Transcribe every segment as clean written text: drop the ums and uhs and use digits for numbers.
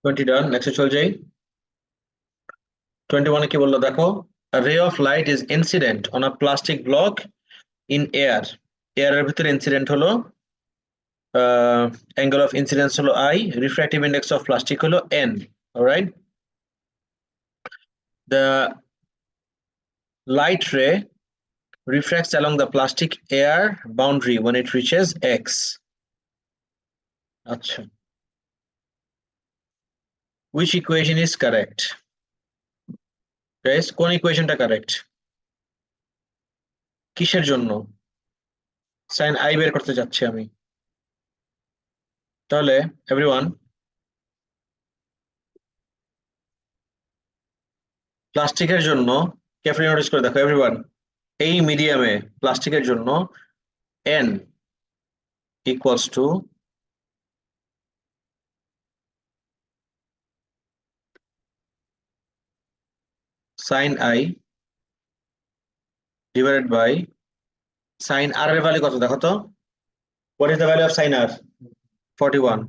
20 ডান, next চলে যাই। 21 কি বললো দেখো, a ray of light is incident on a plastic block in air। এর ভিতরে ইনসিডেন্ট হলো, অ্যাঙ্গেল অফ ইনসিডেন্স হলো I, refractive index of plastic হলো N। Alright, the light ray refracts along the plastic air boundary when it reaches X। আচ্ছা, which equation is correct? Guys, কোন ইকুয়েশনটা correct? কিসের জন্য sign I বের করতে যাচ্ছি আমি? তাহলে এভরিওয়ান, প্লাস্টিকের জন্য কেয়ারফুলি নোটিস করে দেখো এভরিওয়ান, এই মিডিয়ামে প্লাস্টিকের জন্য n equals to sine i divided by sine r এর ভ্যালু কত দেখো তো, what is the value of sine r? 41।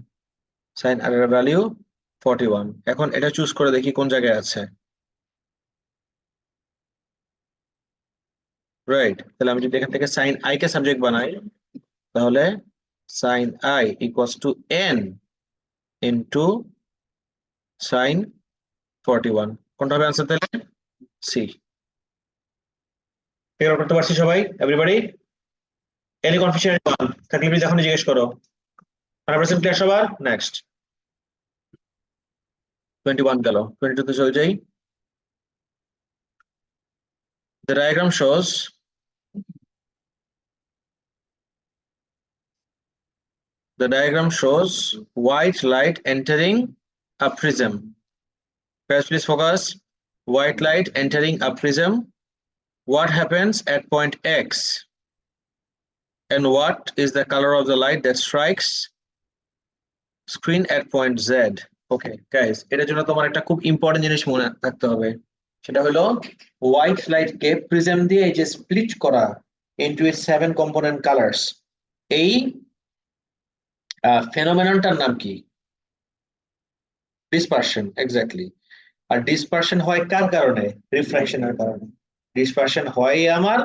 Sine r এর ভ্যালু 41। এখন এটা চুজ করে দেখি কোন জায়গায় আছে। রাইট, তাহলে আমি যদি এখান থেকে সাইন আই কে সাবজেক্ট বানাই, তাহলে sine i equals to n into sine 41। কোনটা হবে आंसर তাহলে? সি। ক্লিয়ার করতে পারছি সবাই? এভরিবডি, এনি কনফিউশন থাকলে প্লিজ এখনই জিজ্ঞেস করো। 100% ক্লিয়ার সবার? নেক্সট 21 গেল, 22 তে চলে যাই। The diagram shows white light entering a prism. Guys, please focus. White light entering a prism. What happens at point X? And what is the color of the light that strikes screen at point Z? Okay, guys, এটার জন্য তোমার একটা খুব important জিনিস মনে রাখতে হবে, সেটা হলো হোয়াইট লাইট কে প্রিজম দিয়ে এই যে স্প্লিট করা ইনটু ইটস 7 কম্পোনেন্ট কালারস, এই ফেনোমেননটার নাম কি? ডিসপারশন। এক্স্যাক্টলি। আর ডিসপারশন হয় কার কারণে? রিফ্র্যাকশনের কারণে। ডিসপারশন হয় আমার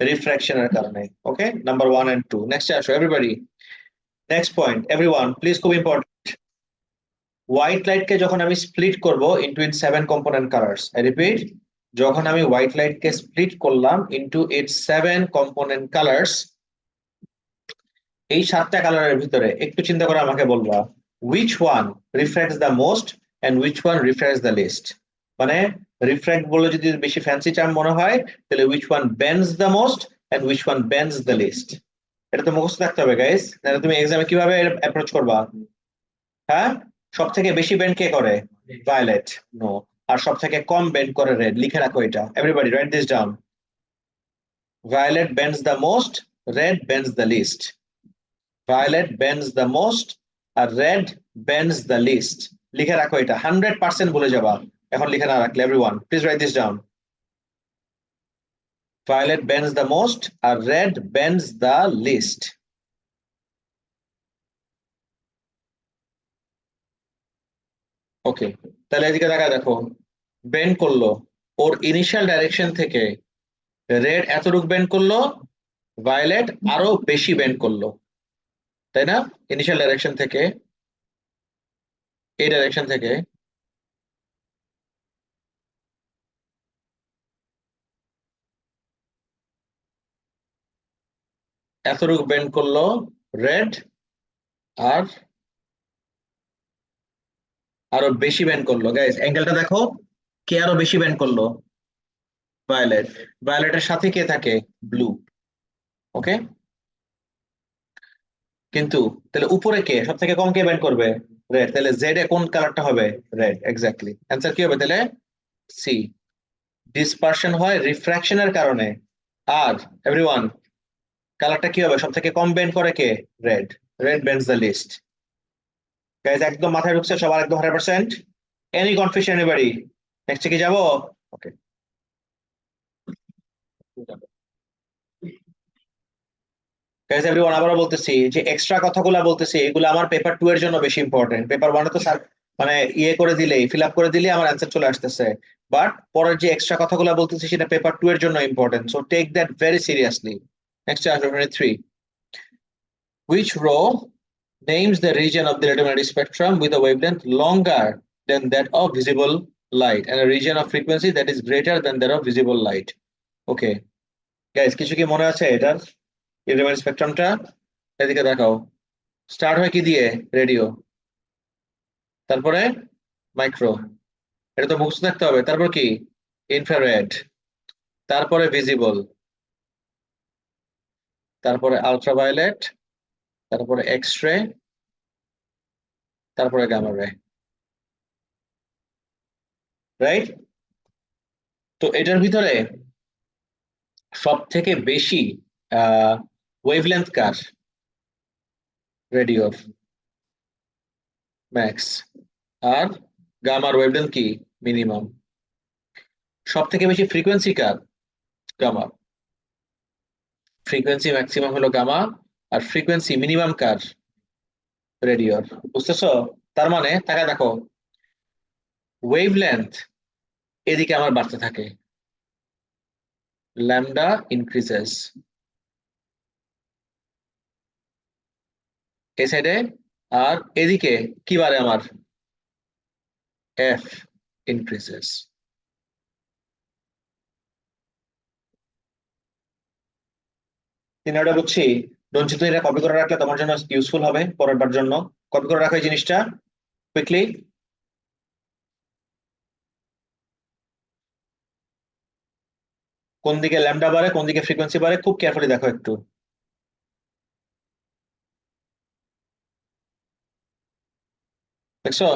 রিফ্র্যাকশনের কারণে। Okay, number 1 and 2। নেক্সট আসো everybody, next point everyone please, খুব ইম্পর্টেন্ট। হোয়াইট লাইট কে যখন আমি স্প্লিট করব into its 7 component colours, I repeat, যখন আমি হোয়াইট লাইট কে স্প্লিট করলাম ইনটু ইটস 7 কম্পোনেন্ট কালারস, এই 7টা কালারের ভিতরে একটু চিন্তা করে আমাকে বলবা which one refracts the most and which one refracts the least। মানে রিফ্র্যাক্ট বলে যদি বেশি ফ্যান্সি টার্ম মনে হয়, তাহলে which one bends the most and which one bends the least। এটা তো মুখস্থ রাখতে হবে গাইস, নাহলে তুমি এক্সামে কিভাবে অ্যাপ্রোচ করবা? হ্যাঁ, সব থেকে বেশি বেন্ড কে করে? ভায়োলেট। নো। আর সব থেকে কম বেন্ড করে রেড। লিখে রাখো এটা, everybody write this down. Violet bends the most, red bends the least। Violet bends the most আর red bends the least। লিখে রাখো এটা, 100% ভুলে যাবা এখন লিখে না রাখলে। Everyone please write this down. Violet bends the most আর red bends the least। Okay, তাহলে এদিকে দেখা দেখো, বেন্ড করলো ওর ইনিশিয়াল ডাইরেকশন থেকে রেড এতটুকু বেন্ড করলো, ভায়োলেট আরো বেশি বেন্ড করলো, তাই না? ইনিশিয়াল ডাইরেকশন থেকে, এই ডাইরেকশন থেকে এতটুকু বেন্ড করলো রেড, আর আরো বেশি বেন্ড করলো। গাইস অ্যাঙ্গেলটা দেখো, কে আরো বেশি বেন্ড করলো? ভায়োলেট। ভায়োলেটের সাথে কে থাকে? ব্লু। ওকে, কিন্তু তাহলে উপরে কে সব থেকে কম কে বেন্ড করবে? রেড। তাহলে জেড এ কোন কালারটা হবে? রেড। এক্স্যাক্টলি, অ্যান্সার কি হবে তাহলে? সি। ডিসপারশন হয় রিফ্র্যাকশনের কারণে, আর এভরিওয়ান কালারটা কি হবে? সব থেকে কম বেন্ড করে কে? Red. Red bends the list. Guys একদম মাথায় ঢুকছে সবার? একদম 100%? Any confusion anybody? নেক্সট কি যাব? ওকে, গাইস এভরিওয়ান আবারও বলতেছি যে এক্সট্রা কথাগুলো বলতেছি, এগুলো আমার পেপার 2 এর জন্য বেশি ইম্পর্টেন্ট। পেপার 1 এ তো স্যার মানে ইয়ে করে দিলেই ফিল আপ করে দিলে আমার অ্যান্সার চলে আসতেছে, বাট পরের যে এক্সট্রা কথাগুলো বলতেছি সেটা পেপার 2 এর জন্য important, so take that very seriously. Next আসবে 23, which row names the region of the electromagnetic spectrum with a wavelength longer than that of visible light and a region of frequency that is greater than that of visible light. Okay guys, কিছু কি মনে আছে এটার electromagnetic স্পেকট্রামটা? এদিকে দেখাও। Start হয় কি দিয়ে? রেডিও, তারপরে মাইক্রো, এটা তো মুখস্থ থাকতে হবে। তারপর কি? ইনফ্রারেড, তারপরে ভিজিবল, তারপরে আলট্রাভায়োলেট, তারপরে এক্স রে, তারপরে গামা রে, রাইট? তো এটার ভিতরে সব থেকে বেশি ওয়েভলেন্থ কার? রেডিওর ম্যাক্স, আর গামার ওয়েভলেন্থ কি? মিনিমাম। সব থেকে বেশি ফ্রিকোয়েন্সি কার? গামা। ফ্রিকোয়েন্সি ম্যাক্সিমাম হলো গামা, আর ফ্রিকোয়েন্সি মিনিমাম কার? রেডিওর। বুঝতেছো? তার মানে তাকায় দেখো, ওয়েভলেন্থ এদিকে আমার বাড়তে থাকে, ল্যামডা ইনক্রিজেস এই সাইডে, আর এদিকে কি বাড়ে আমার? F increases. তিনটা বুঝছি। রঞ্জিত, এটা কপি করে রাখলে তোমার জন্য ইউজফুল হবে পরের বার জন্য। কপি করে রাখো এই জিনিসটা কুইকলি। কোন দিকে ল্যামডা বাড়ে, কোন দিকে ফ্রিকোয়েন্সি বাড়ে, খুব কেয়ারফুলি দেখো একটু। দেখছো?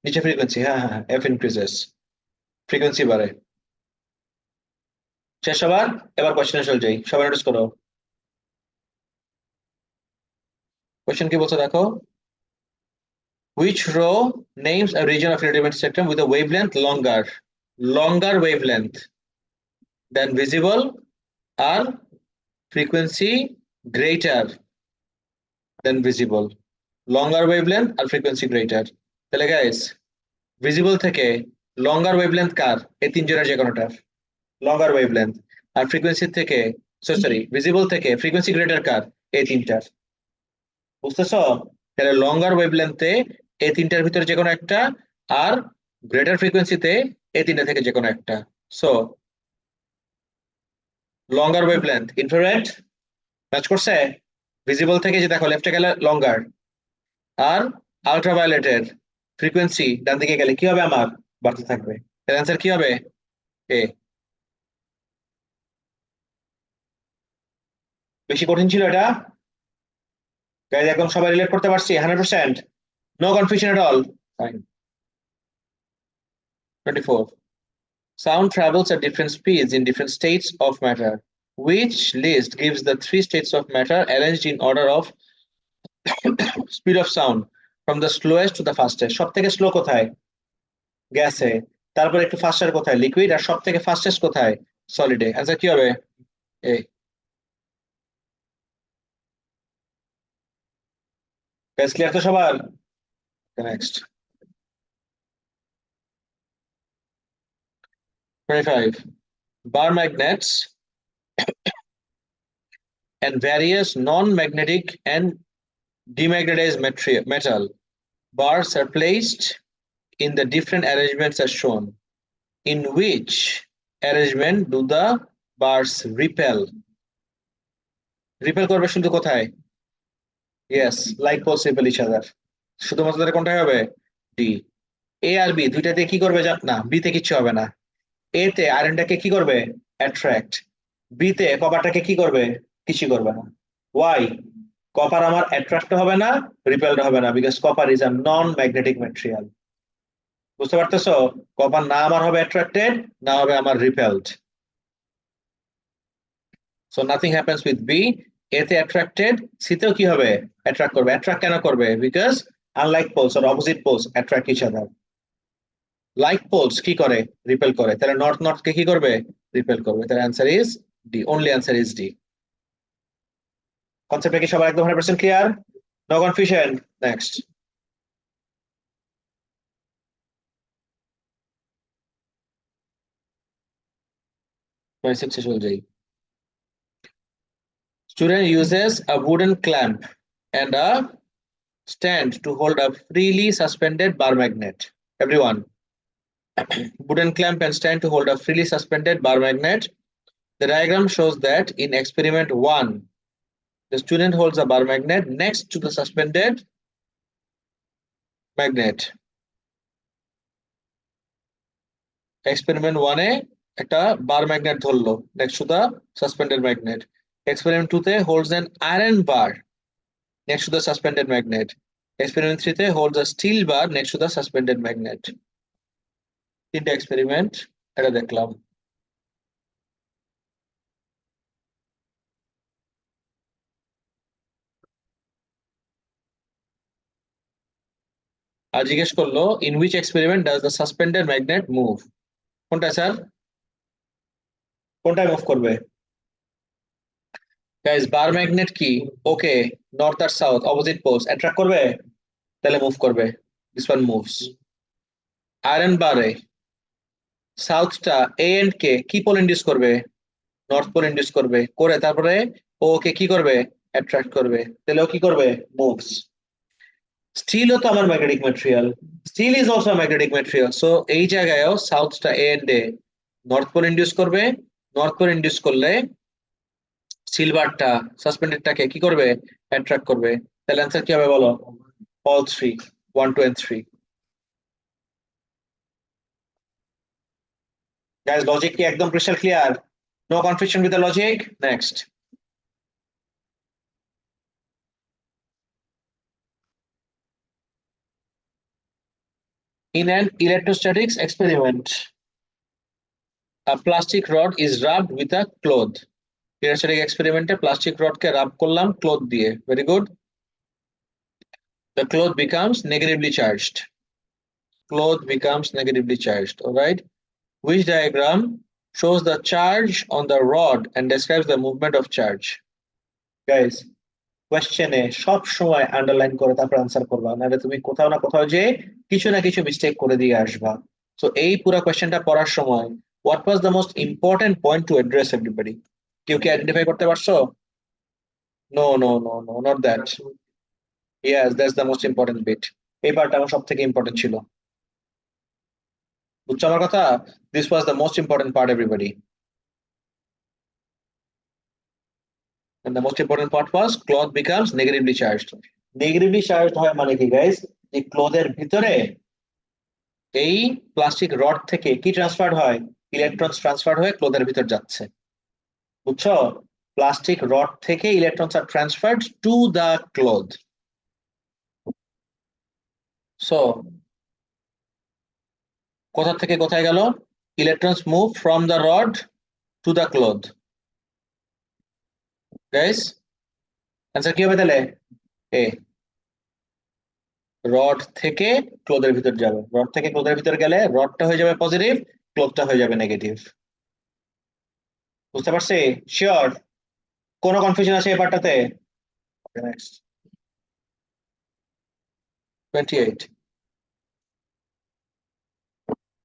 নিচে ফ্রিকোয়েন্সি, হ্যাঁ হ্যাঁ, এফ ইনক্রিজেস, ফ্রিকোয়েন্সি বাড়ে। শেষ সবার? এবার কোশ্চেনে চলে যাই, সবাই নোটিস করো। কোশ্চেন কি বলছে দেখো, which row names a region of electromagnetic spectrum with a wavelength longer wavelength than visible or frequency greater than visible, longer wavelength R frequency greater। তাহলে গাইস, ভিজিবল থেকে লঙ্গার ওয়েভলেন্থ কার? এই তিনজনের যে কোনোটার লঙ্গার ওয়েভলেন্থ। আর ফ্রিকোয়েন্সি থেকে, সরি, ভিজিবল থেকে frequency greater কার? এই তিনটার। বুঝতেছো? তাহলে লঙ্গার ওয়েভলেন্থে এই তিনটার ভিতরে যে কোনো একটা, আর গ্রেটার ফ্রিকোয়েন্সিতে এই তিনটা থেকে যে কোনো একটা। সো লঙ্গার ওয়েভলেন্থ ইনফ্রারেড ম্যাচ করছে। ভিজিবল থেকে যে দেখো লেফটে গেলে লঙ্গার, আর আলট্রাভায়োলেটের ফ্রিকোয়েন্সি ডান দিকে গেলে কি হবে আমার? বাড়তে থাকবে। এর অ্যান্সার কি হবে? এ। বেশি কঠিন ছিল এটা? গাইজ এখন সবাই রিলেট করতে পারছি 100%? No confusion at all? Fine. 24, sound travels at different speeds in different states of matter. Which list gives the three states of matter arranged in order of speed of sound from the slowest to the fastest? সব থেকে slow কোথায়? গ্যাসে। তারপর একটু ফাস্টার কোথায়? Liquid. আর সব থেকে fastest কোথায়? সলিডে। আচ্ছা কি হবে? এ। গ্যাস ক্লিয়ার তো সবার? Next 25, bar magnets and various non-magnetic and demagnetized metal bars are placed in the different arrangements as shown. In which arrangement do the bars repel? Repel করবে শুধু কোথায়? Yes, like poles repel each other. শুধুমাত্র তাদের কোনটাই হবে? D. এ আর B দুইটাতে কি করবে না, বি তে কিচ্ছু হবে না। এ তে আয়রনটাকে কি করবে? অ্যাট্রাক্ট। বি তে কপারটাকে কি করবে? কিছু করবে না। ওয়াই? কপার আমার অ্যাট্রাক্ট হবে না, রিপেলড হবে না, because copper is a non magnetic material. বুঝতে পারতেছো? কপার না আমার হবে অ্যাট্রাক্টেড, না হবে আমার repelled. So nothing happens with B. এতে অ্যাট্রাক্টেড, সিতেও কি হবে? অ্যাট্রাক্ট করবে। অ্যাট্রাক্ট কেন করবে? Because unlike poles or opposite poles attract each other. Like poles কি করে? রিপেল করে। তাহলে নর্থ নর্থ কে কি করবে? রিপেল করবে। তাহলে answer is D, only answer is D. কনসেপ্টটা কি সবার একদম 100% ক্লিয়ার? No confusion. নেক্সট। 26 চলে যাই। Student uses a wooden clamp and a stand to hold a freely suspended bar magnet. Everyone, wooden clamp and stand to hold a freely suspended bar magnet. The diagram shows that in experiment 1, the student holds a bar magnet next to the suspended magnet. Experiment 1 এ একটা bar magnet ধরলো next to the suspended magnet. Experiment 2 তে holds an iron bar next to the suspended magnet. Experiment 3 তে holds a steel bar next to the suspended magnet. তিনটা experiment এটা দেখলাম। আর জিজ্ঞেস করলো in which experiment does the suspended magnet move. কোনটা sir? কোনটা move করবে? গাইস বার magnet কি? ওকে, নর্থ আর সাউথ অপোজিট পোলস অ্যাট্রাক্ট করবে, তাহলে মুভ করবে। This one moves. আয়রন বারে সাউথটা এ এন্ড কে কি পোল ইন্ডিউস করবে? নর্থ পোল ইন্ডিউস করবে, করে তারপরে ওকে কি করবে? অ্যাট্রাক্ট করবে, তাহলে ও কি করবে? মুভস। স্টিলও তো আমার magnetic material, steel is also magnetic material, so এই জায়গায়ও সাউথটা a end a north pole induce করবে, নর্থ পোল ইন্ডিউস করলে সিলভারটা সাসপেন্ডেডটাকে কি করবে? অ্যাট্রাক্ট করবে। তাহলে অ্যান্সার কি হবে বলো? All three, 1 2 and 3। Guys logic কি একদম crystal clear? No confusion with the logic. Next. In an electrostatics experiment, a plastic rod is rubbed with a cloth. Electrostatic experiment plastic rod কে রাব করলাম cloth দিয়ে। Very good. The cloth becomes negatively charged. Cloth becomes negatively charged. All right. Which diagram shows the charge on the rod and describes the movement of charge? Guys, কোয়েশ্চেনে সব সময় underline করে তারপর answer করবা, নাহলে তুমি কোথাও না কোথাও যে কিছু না কিছু মিস্টেক করে দিয়ে আসবা। সো এই পুরো কোয়েশ্চেনটা পড়ার সময় what was the most important point to address everybody? কেউ কি আইডেন্টিফাই করতে পারছো? No no no no, not that. Yes, that's the most important bit. এই পার্টটা আমার সব থেকে ইম্পর্টেন্ট ছিল। বুঝছো আমার কথা? This was the most important part everybody. And the most important part was cloth becomes negatively charged. Negatively charged হয় মানে কি গাইস? যে ক্লথের ভিতরে এই প্লাস্টিক রড থেকে কি ট্রান্সফার হয়? ইলেকট্রনস ট্রান্সফার হয়ে ক্লথের ভিতর যাচ্ছে। বুঝছো? প্লাস্টিক রড থেকে electrons are transferred to the cloth. So কোথা থেকে কোথায় গেল? Electrons move from the rod to the cloth. Guys answer কি হবে তাহলে? এ, রড থেকে ক্লথের ভিতর যাবে। রড থেকে ক্লথের ভিতর গেলে রডটা হয়ে যাবে পজিটিভ, ক্লথটা হয়ে যাবে নেগেটিভ। বুঝতে পারছি? শিওর? কোনো কনফিউশন আছে এই পার্টটাতে? Next. 28.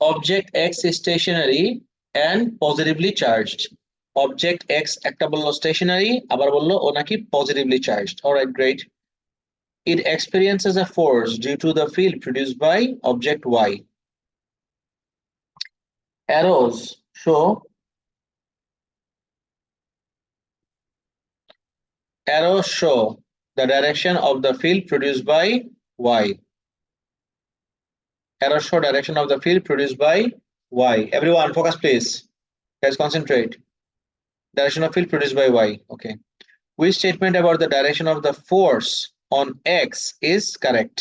Object X is stationary and positively charged. Object X একটা বললো stationary, আবার বললো ও নাকি positively charged. Alright, great. It experiences a force due to the field produced by object Y. Arrows show the direction of the field produced by Y. Arrows show direction of the field produced by Y. Everyone focus please. Guys concentrate. Direction of field produced by Y. Okay. Which statement about the direction of the force on X is correct?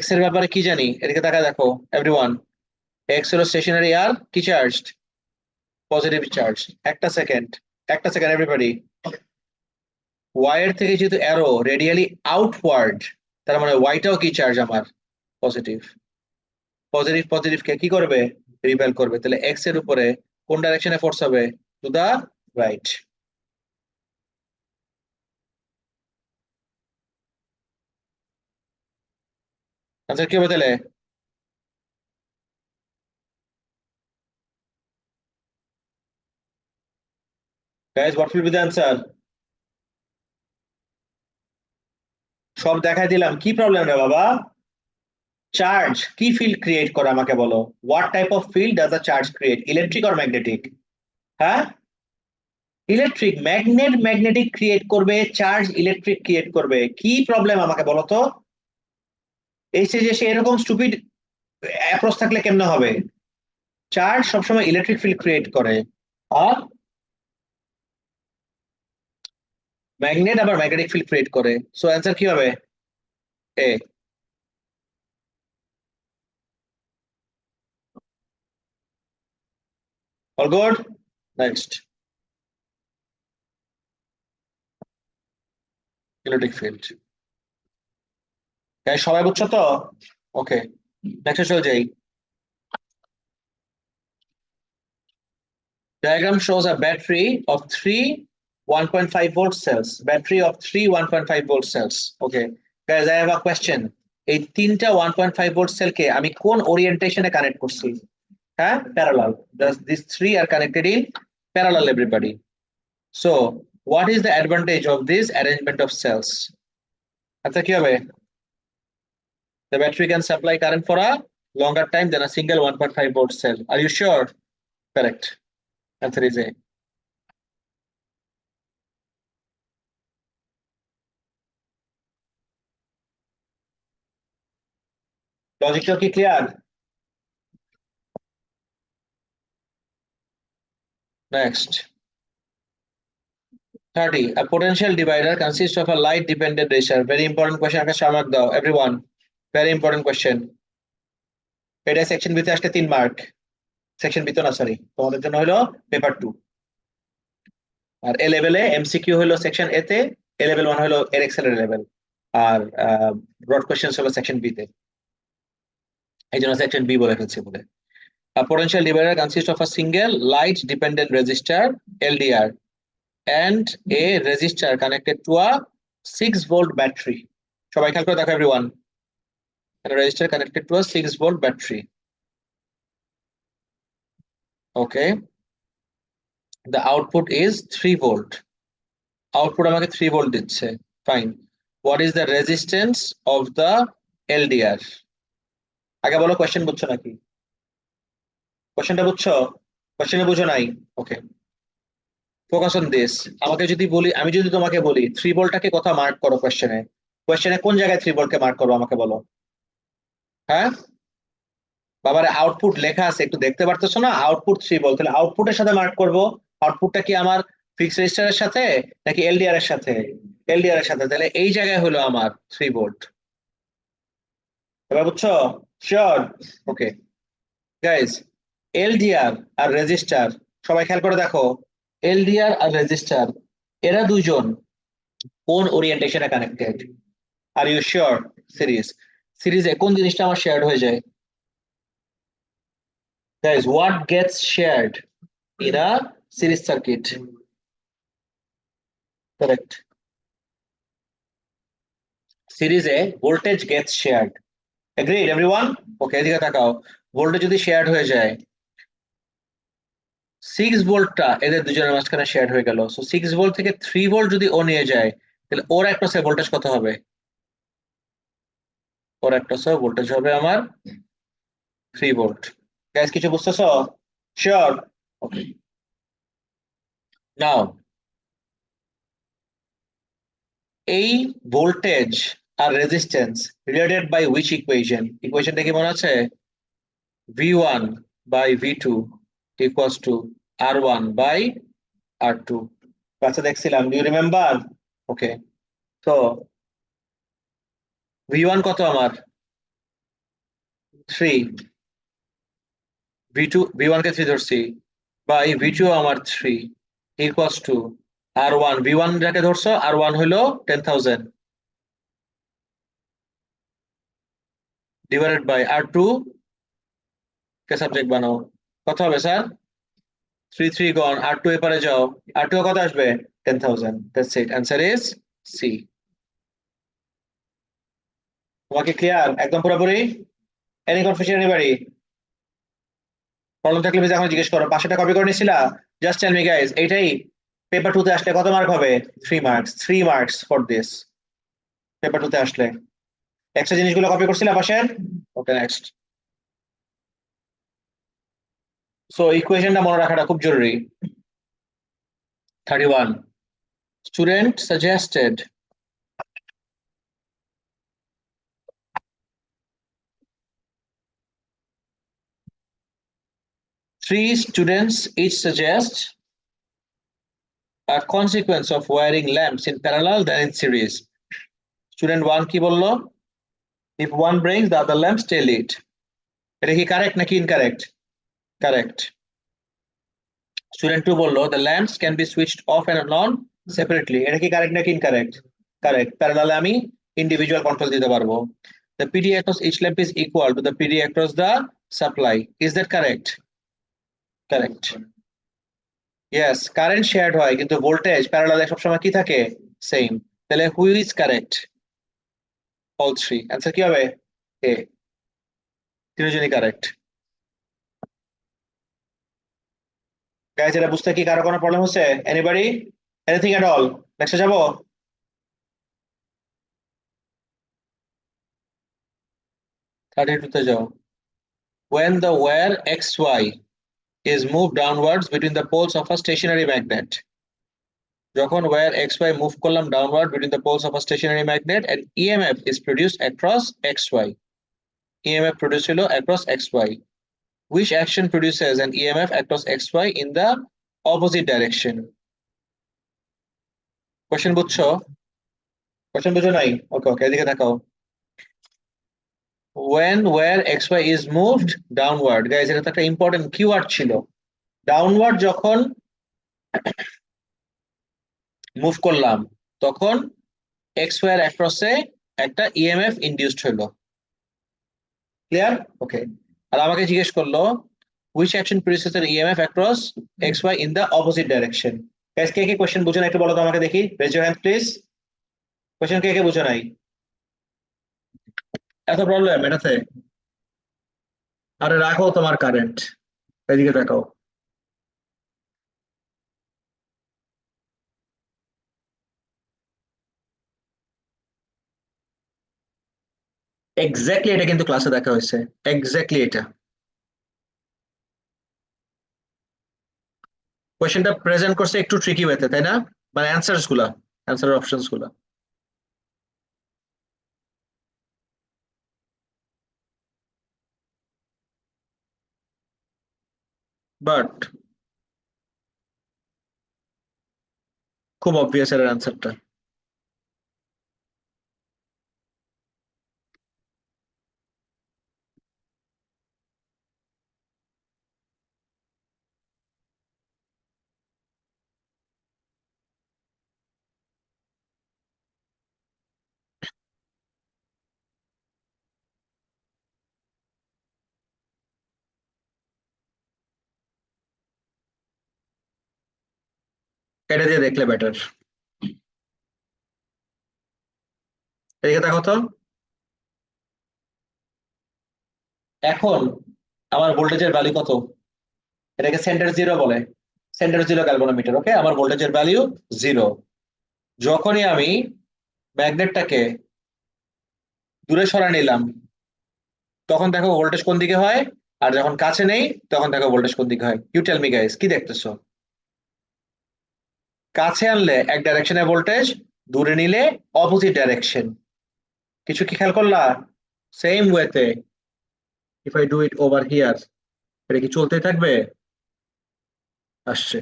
X এর ব্যাপারে কি জানি? এদিকে তাকায় দেখো everyone. X হলো stationary আর কি charged? Positive charge. একটা সেকেন্ড everybody. Y এর থেকে যেহেতু arrow radially outward, তার মানে Y টাও কি চার্জ আমার? পজিটিভ। পজিটিভ পজিটিভ কে কি করবে, রিপেল করবে। তাহলে এক্স এর উপরে কোন ডাইরেকশনে ফোর্স হবে, টু দা রাইট। আনসার কি হবে তাহলে? Guys what will be the answer? সব দেখাই দিলাম, কি প্রবলেম রে বাবা? চার্জ কি ফিল্ড ক্রিয়েট করে আমাকে বলো, what type of field does a charge create, electric or magnetic? হ্যাঁ, ইলেকট্রিক। ম্যাগনেট ম্যাগনেটিক ক্রিয়েট করবে, চার্জ ইলেকট্রিক ক্রিয়েট করবে, কি প্রবলেম আমাকে বলো তো? এই যে সে এরকম স্টুপিড অ্যাপ্রোচ থাকলে কেমনে হবে? চার্জ সবসময় ইলেকট্রিক ফিল্ড ক্রিয়েট করে, আর ম্যাগনেট আবার ম্যাগনেটিক ফিল্ড ক্রিয়েট করে। সো অ্যান্সার কি হবে? A. All good. Next, electric field. সবাই বুঝছো তো? ওকে, নেক্সট চলে যাই। Diagram shows a battery of three 1.5 volt cells. Battery of three 1.5 volt cells. Okay, guys, I have a question. এই তিনটা 1.5 volt cell কে আমি কোন ওরিয়েন্টেশনে কানেক্ট করছি? হ্যাঁ, parallel. These three are connected in parallel, everybody. So, what is the advantage of this arrangement of cells? আচ্ছা কি হবে? The battery can supply current for a longer time than a single 1.5 volt cell. Are you sure? Correct. Answer is A. Logic কি clear? Next. 30. A potential divider consists of a light dependent resistor. Very important question. আকাশ আমাকে দাও everyone. Very important question. এটা section বিতে আসলে 3 mark. Section বিতে না, sorry, তোমাদের জন্য হলো পেপার 2। আর এ লেভেলে এমসিকিউ হলো সেকশন এ তে, এ লেভেল 1 হলো এর এক্সেল লেভেল। আর ব্রড কোশ্চেনস হলো সেকশন বি তে। এই জন্য সেকশন বি বলে ফেলছি বলে। A potential divider consists of a single light dependent resistor LDR and a resistor connected to a 6 volt battery. সবাই খেয়াল করে দেখো everyone. And a resistor connected to a 6 volt battery. Okay, the output is 3 volt. Output আমাকে 3 volt দিচ্ছে, fine. What is the resistance of the LDR? আগে বলো question বুঝছো নাকি? কোশ্চেনটা বুঝছো? কোশ্চেনে বুঝো নাই? ওকে, ফোকাস অন দিস। আমাকে যদি বলি, আমি যদি তোমাকে বলি 3 ভোল্টটাকে কোথাও মার্ক করো কোশ্চেনে, কোশ্চেনে কোন জায়গায় 3 ভোল্টকে মার্ক করবো আমাকে বলো? হ্যাঁ, বাবারে আউটপুট লেখা আছে, একটু দেখতে পারতেছো না? আউটপুট 3 ভোল্ট, তাহলে আউটপুটের সাথে মার্ক করব। আউটপুটটা কি আমার ফিক্সড রেজিস্টারের সাথে নাকি এলডিআর এর সাথে? এলডিআর এর সাথে, তাহলে এই জায়গায় হলো আমার 3 ভোল্ট। এবার বুঝছো? শিওর? ওকে গাইজ, এলডিআর আর রেজিস্টার, সবাই খেয়াল করে দেখো, এলডিআর আর রেজিস্টার এরা দুইজন কোন ওরিয়েন্টেশনে connected? Are you sure? Series. সিরিজে কোন জিনিসটা আমার শেয়ার্ড হয়ে যায়? Guys, what gets shared in a series circuit? Correct. Series A voltage gets shared. Agreed, everyone? Okay, এদিকে তাকাও। ভোল্টেজ যদি শেয়ার্ড হয়ে যায়, 6 ভোল্টটা এদের দুজনের মাঝখানে শেয়ার্ড হয়ে গেল। সো 6 ভোল্ট থেকে 3 ভোল্ট যদি ও নিয়ে যায়, তাহলে ওর অ্যাক্রসে ভোল্টেজ কত হবে? ওর অ্যাক্রসে ভোল্টেজ হবে আমার 3 ভোল্ট। গাইস কিছু বুঝতেছো? শিওর? ওকে, নাও এই ভোল্টেজ আর resistance related by which equation? ইকুয়েশনটা কি মনে আছে? V1 by V2 equals to R1 by R2. ক্লাসে দেখছিলাম, ডু ইউ রিমেম্বার? ওকে, তো V1 কত আমার? 3। V1 কে 3 ধরছি, বাই V2 আমার 3 equals to R1, V1 যাকে ধরছো R1 হলো 10,000 divided by R2 K subject বানাও, কত হবে স্যার? 3 গন, আর 2 এপারে যাও, আর 2 কত আসবে? 10,000। That's it, answer is C. তোমাকে ক্লিয়ার একদম পুরোপুরি? Any confusion anybody? প্রবলেম থাকলে প্লিজ এখন জিজ্ঞেস করো। 500টা কপি করে নিছিলা? জাস্ট টেল মি গাইস, এইটাই পেপার 2 তে আসলে কত মার্ক হবে? 3 marks, 3 marks for this. Paper 2 তে আসলে এক্সট্রা জিনিসগুলো কপি করছিলা পাশের? ওকে, নেক্সট। সো ইকুয়েশনটা মনে রাখাটা খুব জরুরি। 31, student suggested 3 students each suggest a consequence of wiring lamps in parallel than in series. Student 1 কি বললো? If one breaks, the other lamps stay lit. এটা কি কারেক্ট নাকি ইনকারেক্ট? কারেক্ট। Student 2 বললো the lamps can be switched off and on separately. এটা কি correct নাকি incorrect? Correct. প্যারালালে আমি ইন্ডিভিজুয়াল কন্ট্রোল দিতে পারবো। The PD across each lamp is equal to the PD across the supply. Is that correct? Correct. Yes, current shared হয় কিন্তু voltage প্যারালালে সবসময় কি থাকে? সেম। তাহলে who is correct? All three. Answer কি হবে? এ। তিনজনই কারেক্ট। গাইজ, এটা বুঝতে কি কারো কোনো প্রবলেম হচ্ছে? এনিবডি? Anything at all? নেক্সটে যাবো? 32 তে যাও। When the wire XY is moved downwards between the poles of a stationary magnet. যখন wire XY মুভ করলাম downward between the poles of a stationary magnet and EMF is produced across XY. EMF produced হলো across XY. Which action produces an EMF across XY in the opposite direction? Question বুঝছো? Question বুঝো নাই? ওকে ওকে, এদিকে তাকাও। When where xy is moved downward, guys, এটা তো একটা important keyword ছিল। ডাউনওয়ার্ড যখন মুভ করলাম তখন এক্স ওয়াই এর অ্যাক্রসে একটা ইএমএফ ইনডিউসড হলো। ক্লিয়ার? ওকে। আর আমাকে জিজ্ঞেস করলো which action produces an EMF across xy in the opposite direction. guys, কে কে কোশ্চেন বুঝো না একটু বলো তো আমাকে দেখি, raise your hand please. Question কে কে বুঝো নাই? এত প্রবলেম এটাতে? আরে রাখো তোমার কারেন্ট, এদিকে তাকাও। এক্স্যাক্টলি এটা কিন্তু ক্লাসে দেখা হয়েছে, এক্স্যাক্টলি এটা। কোয়েশ্চেনটা প্রেজেন্ট করছে একটু ট্রিকি ওয়েতে, তাই না? মানে অ্যান্সারস গুলা, অ্যান্সার অপশনস গুলা। বাট খুব অবভিয়াস এর অ্যান্সারটা। এটা দিয়ে দেখলে বেটার। এদিকে দেখো তো। এখন আমার ভোল্টেজের ভ্যালু কত? এটাকে সেন্টার জিরো বলে, সেন্টার জিরো গ্যালভানোমিটার। ওকে, আমার ভোল্টেজের ভ্যালু জিরো। যখনই আমি ম্যাগনেটটাকে দূরে সরাই নিলাম তখন দেখো ভোল্টেজ কোন দিকে হয়, আর যখন কাছে নেই তখন দেখো ভোল্টেজ কোন দিকে হয়। ইউ টেল মি গাইস, কি দেখতেছো? কাছে আনলে এক ডাইরেকশনে ভোল্টেজ, দূরে নিলে অপোজিট ডাইরেকশন। কিছু কি খেয়াল করলা? সেম ওয়েতে if I do it over here, এটা কি চলতেই থাকবে? আসছে।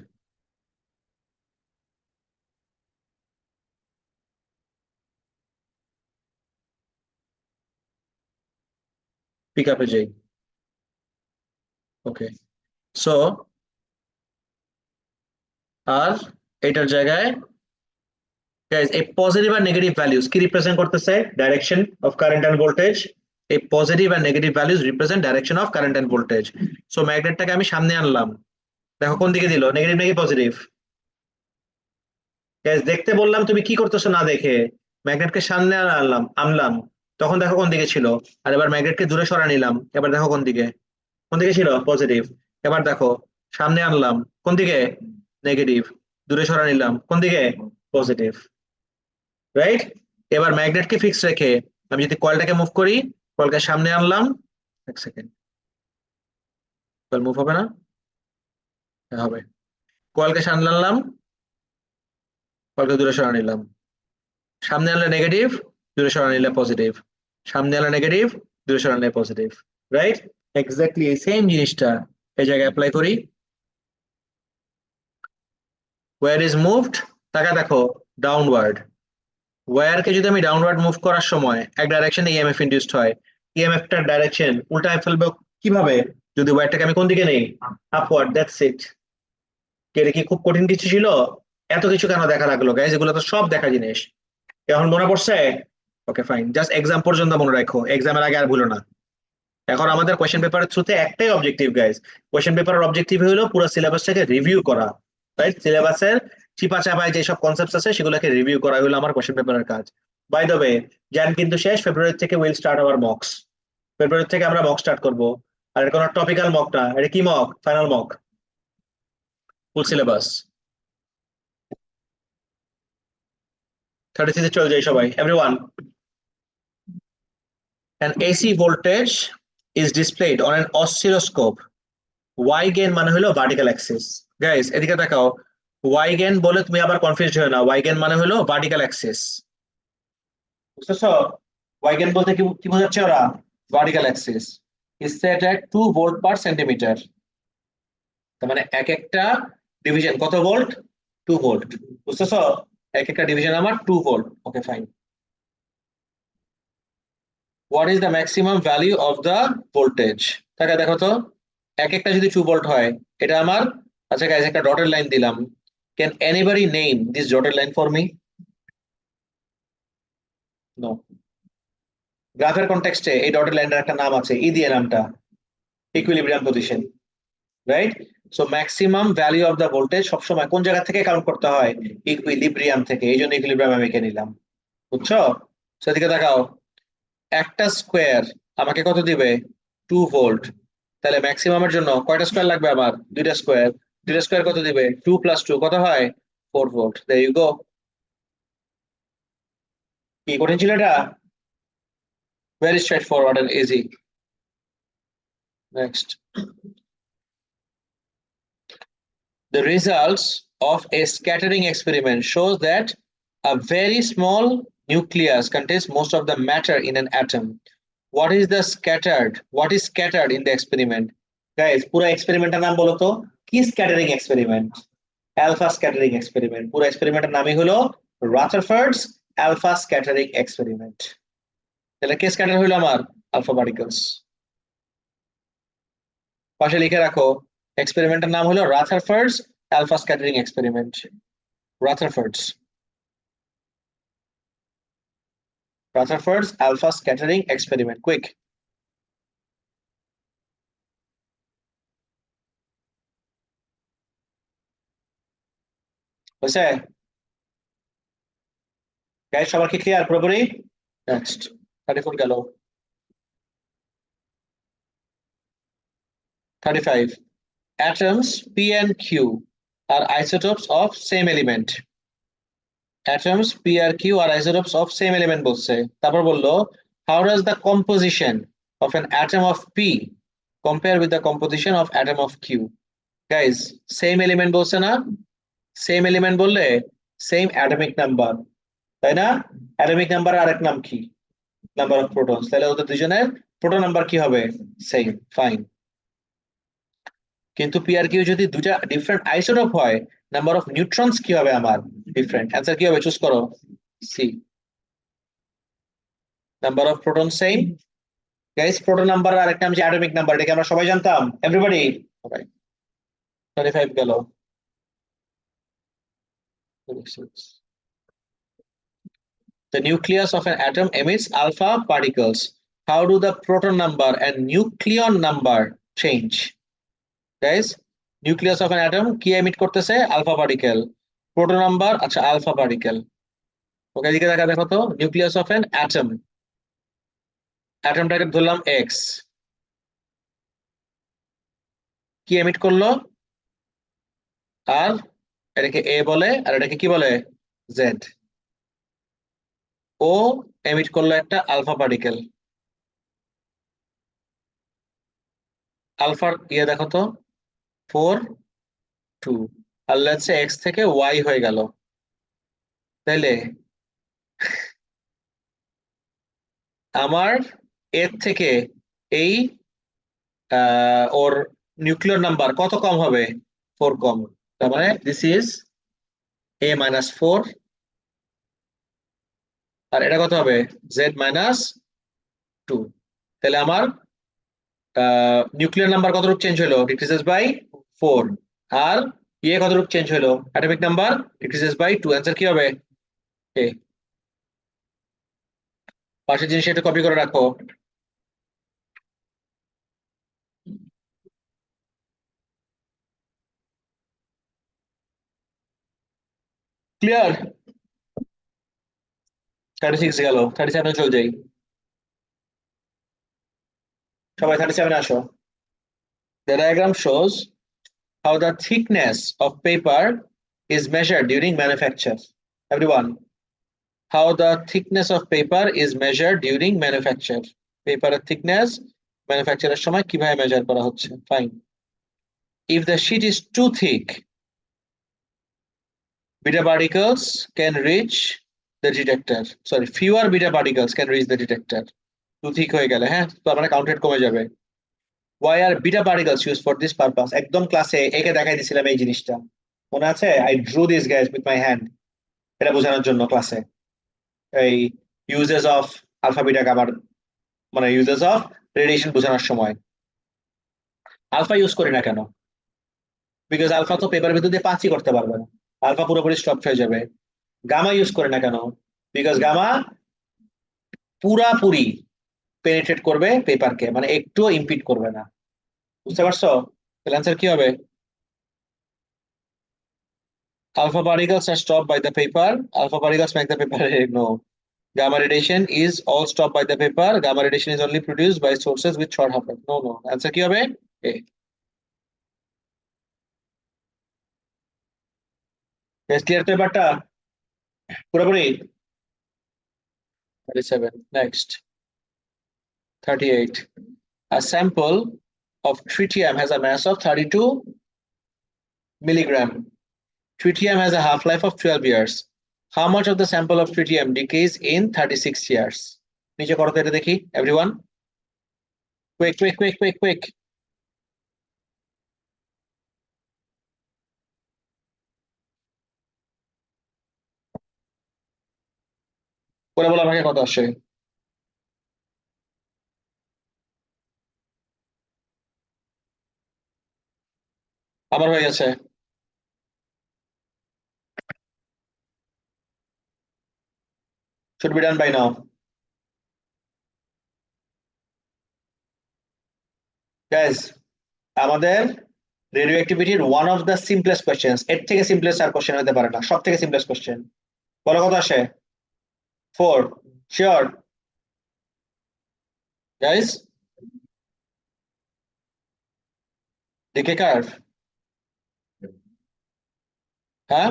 পিক আপে যাই। ওকে, সো আর এটার জায়গায় guys এই পজিটিভ আর নেগেটিভ ভ্যালুস কি রিপ্রেজেন্ট করতেছে? Direction of current and voltage. এই পজিটিভ আর negative values represent direction of current and voltage. So ম্যাগনেটটাকে আমি সামনে আনলাম, দেখো কোন দিকে দিল, নেগেটিভ নাকি পজিটিভ? গ্যাস দেখতে বললাম, তুমি কি করতেছো না দেখে? ম্যাগনেটকে সামনে আনলাম আনলাম, তখন দেখো কোন দিকে ছিল। আর এবার ম্যাগনেটকে দূরে সরা নিলাম, এবার দেখো কোন দিকে, কোন দিকে ছিল? পজিটিভ। এবার দেখো সামনে আনলাম, কোন দিকে? নেগেটিভ। দূরে সরা নিলাম, কোন দিকে? পজিটিভ। রাইট? এবার ম্যাগনেটকে ফিক্স রেখে আমি যদি কয়েলটাকে মুভ করি, কয়েলকে সামনে আনলাম, এক সেকেন্ড, কয়েল মুভ হবে না? হ্যাঁ, হবে। কয়েলকে সামনে আনলাম, কয়েলকে দূরে সরা নিলাম, সামনে আনলে নেগেটিভ, দূরে সরা নিলে পজিটিভ, সামনে আনলে নেগেটিভ, দূরে সরা নিলে পজিটিভ। রাইট? এক্স্যাক্টলি এই সেম জিনিসটা এই জায়গায় অ্যাপ্লাই করি। ওয়্যার ইজ মুভড, টাকা দেখো, ডাউনওয়ার্ড। ওয়্যারকে যদি আমি ডাউনওয়ার্ড মুভ করার সময় এক ডাইরেকশনে ইএমএফ ইনডিউসড হয়, ইএমএফ টার ডাইরেকশন উল্টায় ফেলবো কিভাবে? যদি ওয়্যারটাকে আমি কোন দিকে নেই? আপওয়ার্ড। That's it. এটা কি খুব কঠিন কিছু ছিল? এত কিছু কেন দেখা লাগলো গাইজ? এগুলো তো সব দেখা জিনিস। এখন মনে পড়ছে? ওকে ফাইন, জাস্ট এক্সাম পর্যন্ত মনে রাখো, এক্সামের আগে আর ভুলো না। এখন আমাদের কোয়েশ্চেন পেপারের থ্রুতে একটাই অবজেক্টিভ গাইজ, কোয়েশ্চেন পেপারের অবজেক্টিভ হলো পুরো সিলেবাসটাকে রিভিউ করা। রাইট? সিলেবাসের চিপা চাপায় যেসব কনসেপ্ট আছে সেগুলোকে রিভিউ করা হলো আমার কোয়েশ্চেন পেপারের কাজ। বাই দ্য ওয়ে, জ্ঞান কিন্তু শেষ, ফেব্রুয়ারি থেকে উইল স্টার্ট আওয়ার মক্স। ফেব্রুয়ারি থেকে আমরা মক স্টার্ট করব। আর এটা কোনো টপিক্যাল মক না, এটা কি mock? Final mock, full syllabus. 33 চলে যাই সবাই, everyone. An AC voltage is displayed on an oscilloscope. Y gain মানে হলো ভার্টিক্যাল অ্যাক্সিস। গাইস এদিকে তাকাও, Y gain বলে তুমি আবার কনফিউজড হয়ে না, Y gain মানে হলো ভার্টিক্যাল অ্যাক্সিস। বুঝতেছো? Y gain বলতে কি কি বোঝাচ্ছে ওরা? Vertical Axis is set at 2 volt per centimetre. তার মানে এক একটা ডিভিশন কত ভোল্ট? 2 ভোল্ট। বুঝতেছো? এক একটা ডিভিশন আমার 2 volt. Okay fine. What is the maximum value of the voltage? তাকে দেখো তো, এক একটা যদি 2 ভোল্ট হয়, এটা আমার, আচ্ছা গাইস একটা ডটেড লাইন দিলাম, can anybody name this dotted line for me? No. গ্রাফের কনটেক্সটে এই ডটেড লাইনটার একটা নাম আছে, ই দিয়ে নামটা, equilibrium position. Right? So maximum value of the voltage সবসময় কোন জায়গা থেকে কাউন্ট করতে হয়? ইকুইলিব্রিয়াম থেকে, এই জন্য ইকুইলিব্রিয়াম আমি এঁকে নিলাম। বুঝছো? সেদিকে দেখাও, একটা স্কোয়ার আমাকে কত দিবে? 2 ভোল্ট। তাহলে ম্যাক্সিমামের জন্য কয়টা স্কোয়ার লাগবে আমার? দুইটা স্কোয়ার। দুইটা স্কোয়ার কত দিবে? 2 + 2 কত হয়? 4 ভোল্ট। There you go. কি কঠিন ছিল এটা? Very straightforward and easy. Next, the results of a scattering experiment shows that a very small nucleus contains most of the matter in an atom. What is the scattered? What is scattered in the experiment? Guys, পুরো এক্সপেরিমেন্টের নাম বলো তো, কি scattering experiment? Alpha scattering experiment. পুরো এক্সপেরিমেন্টের নামই হলো Rutherford's alpha scattering experiment. তাহলে কে scatter হলো আমার? Alpha particles. পাশে লিখে রাখো, এক্সপেরিমেন্টের নাম হলো Rutherford's alpha scattering experiment. Rutherford's, Rutherford's alpha scattering experiment. Quick. হয়েছে গাইস? সবার কি ক্লিয়ার পুরোপুরি? নেক্সট, 34 গেল, 35। Atoms P and Q are isotopes of same element. Atoms P R Q are isotopes of same element বলছে। তারপর বললো, how does the composition of an atom of P compare with the composition of atom of Q? Guys, same element বলছে না? Same element বললে same atomic number, তাই না? Atomic number আরেক নাম কি? Number of protons. তাহলে ওদের দুজনের প্রোটন নাম্বার কি হবে? সেম। ফাইন। কিন্তু পি আর কিউ যদি দুটা ডিফারেন্ট আইসোটোপ হয়, নাম্বার অফ নিউট্রনস কি হবে আমার? ডিফারেন্ট। অ্যান্সার কি হবে? চুজ করো। C. Number of proton same. Guys proton number আর একটা নাম যে অ্যাটমিক নাম্বার, এটাকে আমরা সবাই জানতাম, এভরিবডি? সবাই। 35 গেল, 36। The nucleus of an atom emits alpha particles. How do the proton number and nucleon number change? Guys, nucleus of an atom কি emit করতেছে? Alpha particle. Proton number, আচ্ছা alpha particle. ওকে, এদিকে দেখা দেখো তো, nucleus of an atom. অ্যাটমটাকে ধরলাম x, কি emit করলো? আর এটাকে a বলে, আর এটাকে কি বলে? z. ও এমিট করলো একটা আলফা পার্টিকেল। আলফার ইয়ে দেখো তো, 4 2, আর লেটস সে এক্স থেকে ওয়াই হয়ে গেল, তাইলে আমার এর থেকে এই ওর নিউক্লিয়ার নাম্বার কত কম হবে? 4 কম। তার মানে দিস ইজ a মাইনাস 4, আর এটা কত হবে? z minus 2। তাহলে আমার নিউক্লিয়ার নাম্বার কত রূপ চেঞ্জ হলো? Decreases by 4। আর ইয়ে কত রূপ চেঞ্জ হলো? Atomic number decreases by 2। Answer কি হবে? এ। পাশের জিনিস একটু কপি করে রাখো। ক্লিয়ার? 36 গেল, 37 চলে যাই। সবাই 37 আসো। The diagram shows how the thickness of paper is measured during manufacture. Everyone, how the thickness of paper is measured during manufacture. Paper thickness manufacture সময় কিভাবে মেজার করা হচ্ছে? Fine. If the sheet is too thick, beta particles can reach the detector. Sorry, fewer beta particles can reach the detector. Too thick হয়ে গেলে, হ্যাঁ, তো আমরা counted কমে যাবে। Why are beta particles used for this purpose? একদম ক্লাসে একে দেখাই দিছিলাম এই জিনিসটা, মনে আছে? I drew these guys with my hand, এটা বোঝানোর জন্য ক্লাসে। এই ইউজেস অফ আলফা বিটা গামার, মানে ইউজেস অফ রেডিয়েশন বোঝানোর সময়। আলফা ইউজ করি না কেন? বিকজ আলফা তো পেপার ভিতর দিয়ে পাঁচই করতে পারবে না, আলফা পুরোপুরি স্টপ হয়ে যাবে। গামা ইউজ করে না কেন? বিকজ গামা পুরাপুরি পেনিট্রেট করবে পেপারকে, মানে একটুও ইম্পিড করবে না। বুঝতে পারছো? তাহলে অ্যান্সার কি হবে? Alpha particles are stopped by the paper. Alpha particles make the paper no. Gamma radiation is all stopped by the paper. Gamma radiation is only produced by sources with short half-life. No, no. Answer কি হবে? A. Clear তো ব্যাপারটা পুরোপুরি? 37. Next. 38. A sample of tritium has a mass of 32 milligram. Tritium has a half-life of 12 years. How much of the sample of tritium decays in 36 years? নিচে করো তো এটা দেখি, everyone. Quick, quick, quick, quick, quick. করে বলো আমাকে কত আসে। আমার হয়ে গেছে। Should be done by now. Guys, আমাদের রেডিও অ্যাক্টিভিটির one of the simplest question, এর থেকে সিম্পলেস্ট আর কোয়েশ্চেন হতে পারে না, সব থেকে সিম্পলেস্ট কোয়েশ্চেন। বলো কত আসে? 4 শিওর? গাইস, ডিকে কার্ভ, হ্যাঁ,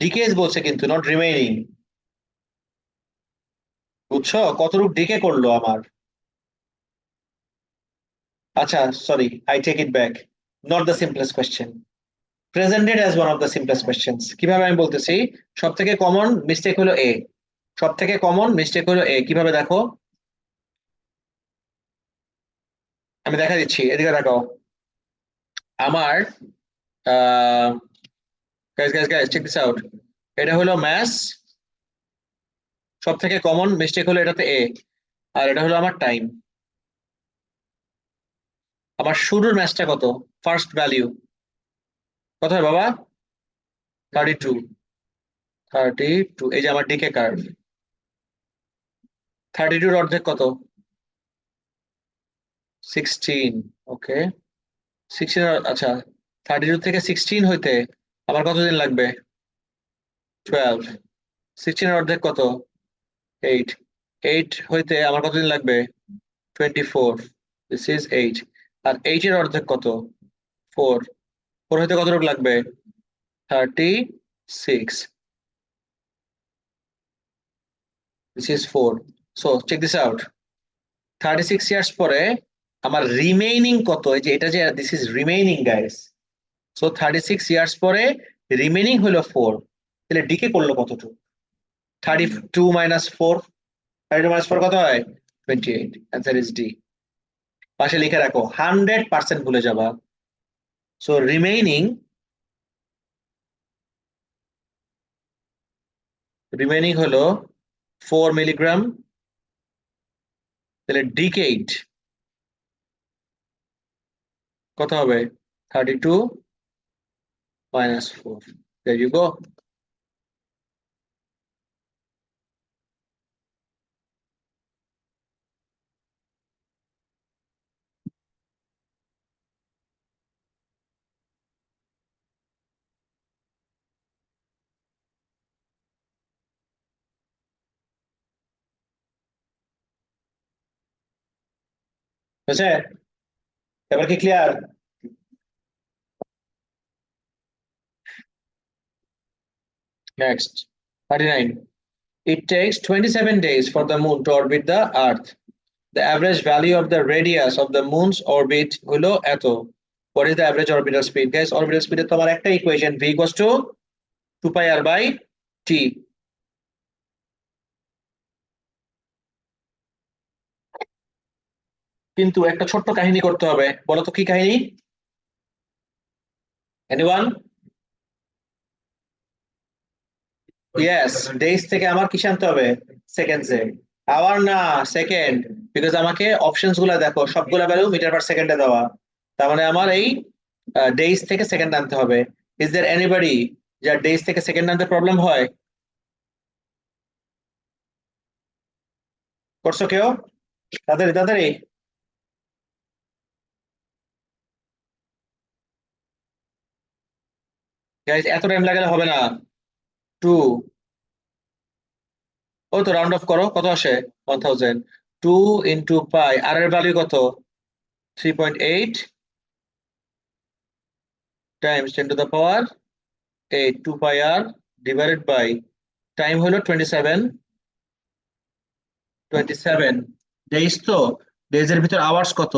ডিকেজ বলছে কিন্তু, নট রিমেইনিং। বুঝছো কতটুকু ডিকে করলো আমার? আচ্ছা, sorry, I take it back, not the simplest question, presented as one of the simplest questions. কিভাবে আমি বলতেছি? সব থেকে কমন মিস্টেক হলো এ, সব থেকে কমন মিস্টেক হলো এ। কিভাবে দেখো, আমি দেখা দিচ্ছি, এদিকে দেখাও। আমার guys guys guys check this out. এটা হলো ম্যাথস, সব থেকে কমন মিস্টেক হলো এটাতে এ, আর এটা হলো আমার টাইম। আমার শুরুর ম্যাচটা কত? ফার্স্ট ভ্যালিউ কত হয় বাবা? 32। 32, এই যে আমার ডিকে কার্ভ। 32 অর্ধেক কত? 16। ওকে, 16, আচ্ছা, 32 থেকে 16 হইতে আমার কতদিন লাগবে? 12। 16 অর্ধেক কত? 8। 8 হইতে আমার কতদিন লাগবে? 24। This is 8। আর 8 এর অর্ধেক কত? 4। 4 হইতে কতটুকু লাগবে? 36। This is 4। So check this out. 36 years পরে আমার রিমেইনিং কত? এই যে এটা যে this is remaining guys. So 36 years পরে রিমেইনিং হলো 4। তাহলে ডিকে করলো কতটুকু? 32 মাইনাস 4। 32 মাইনাস 4 কত হয়? 28। Answer is D. পাশে লিখে রাখো, 100% ভুলে যাবা। সো রিমেইনিং হলো 4 মিলিগ্রাম। তাহলে ডিকেইড কত হবে? 32 মাইনাস 4। There you go. হয়েছে? এবার কি clear? Next, 39. It takes 27 days for the moon to orbit the earth. The average value of the radius of the moon's orbit হলো এত। What is the average orbital speed? Guys, orbital speed এর তোমার একটা equation, v equals to 2 pi r by t. কিন্তু একটা ছোট্ট কাহিনী করতে হবে, বলো তো কি কাহিনী? Anyone? Yes, days থেকে আমার কি আনতে হবে? সেকেন্ডস এ। আওয়ার না, সেকেন্ড। বিকজ আমাকে অপশনস গুলা দেখো, সবগুলা ভ্যালু মিটার পার সেকেন্ডে দেওয়া। তার মানে আমার এই ডেইজ থেকে সেকেন্ড আনতে হবে। ইজ দেয়ার এনিবডি যার ডেইজ থেকে সেকেন্ড আনতে প্রবলেম হয়? করছো কেউ? তাড়াতাড়ি তাড়াতাড়ি। গাইস এত টাইম লাগালে হবে না। 2। ও তো রাউন্ড অফ করো, কত আসে? 1000। 2 ইন্টু পাই, আর এর ভ্যালু কত? 3.8 times 10 to the power 8, 2 pi r divided by time হলো 27। 27 ডেইজ তো, ডেইজ এর ভিতর আওয়ার্স কত?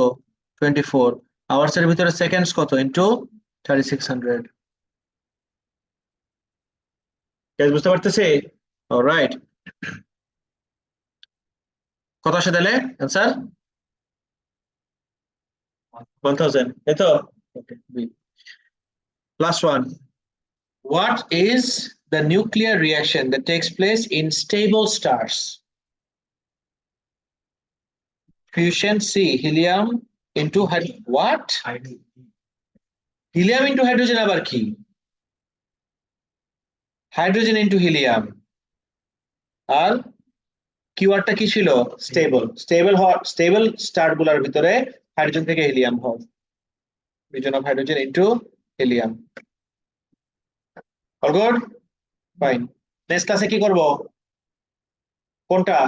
24। আওয়ার্স এর ভিতরে সেকেন্ডস কত? ইনটু 3600। গাইস বুঝতে পারতেছি? অলরাইট। কত আসে তাহলে অ্যান্সার? 1000, তাই তো? Okay, last one. What is the nuclear reaction that takes place in stable stars? Fusion C, helium into what? Helium into hydrogen আবার কি? Hydrogen into helium। আর কিওয়ার্ডটা কি ছিল? স্টেবল। স্টেবল স্টার গুলার ভিতরে হাইড্রোজেন থেকে হিলিয়াম হয়। Fusion of hydrogen into helium. All good? Fine. Next ক্লাসে কি করব? কোনটা?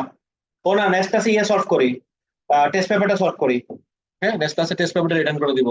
ও না, নেক্সট ক্লাসে ইয়ে সলভ করি, টেস্ট পেপারটা সলভ করি। হ্যাঁ, নেক্সট ক্লাসে টেস্ট পেপারটা রিটার্ন করে দিব।